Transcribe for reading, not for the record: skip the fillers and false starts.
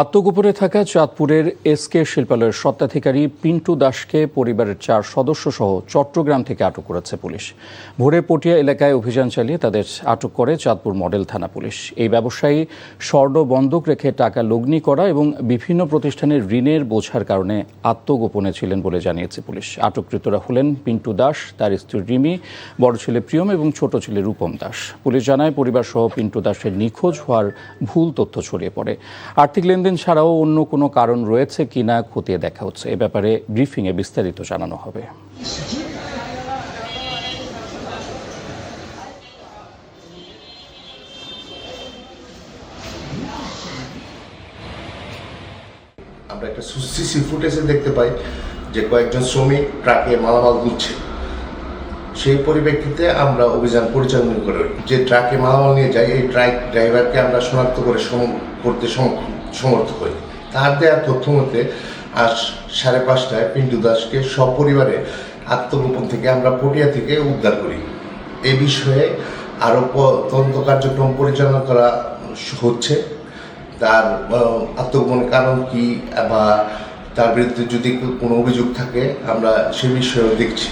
আত্মগোপনে থাকা চাঁদপুরের এসকে শিল্পালয়ের স্বত্বাধিকারী পিন্টু দাসকে পরিবারের 4 সদস্য সহ চট্টগ্রাম থেকে আটক করেছে পুলিশ। ভোরে পটিয়া এলাকায় অভিযান চালিয়ে তাদের আটক করে চাঁদপুর মডেল থানা পুলিশ। এই ব্যবসায়ী স্বর্ণ বন্ধক রেখে টাকা লগ্নি করা এবং বিভিন্ন প্রতিষ্ঠানের ঋণের বোঝার কারণে আত্মগোপনে ছিলেন বলে জানিয়েছে পুলিশ। আটককৃতরা হলেন পিন্টু দাস, তার স্ত্রী রিমি, বড় ছেলে প্রিয়ম এবং ছোট ছেলে রূপম দাস। পুলিশ জানায় পরিবার সহ পিন্টু দাসের নিখোঁজ হওয়ার ভুল তথ্য ছড়িয়ে পড়ে। আর্থিক লেনদেন ছাড়াও অন্য কোনো কারণ রয়েছে কিনা খতিয়ে দেখা হচ্ছে। এ ব্যাপারে ব্রিফিংয়ে বিস্তারিত জানানো হবে। আমরা একটা সিসি ফুটেজে দেখতে পাই যে কয়েকজন শ্রমিক ট্রাকে মালামাল তুলছে। সেই পরিপ্রেক্ষিতে আমরা অভিযান পরিচালনা করি। যে ট্রাকে মালামাল নিয়ে যায় এই ট্রাক ড্রাইভারকে আমরা শনাক্ত করতে সমর্থ করি। তার দেওয়া তথ্য মতে আজ 5:30টায় পিন্টু দাসকে সপরিবারে আত্মগোপন থেকে আমরা পটিয়া থেকে উদ্ধার করি। এই বিষয়ে আরও তদন্ত কার্যক্রম পরিচালনা করা হচ্ছে। তার আত্মগোপনের কারণ কি বা তার বিরুদ্ধে যদি কোনো অভিযোগ থাকে আমরা সে বিষয়েও দেখছি।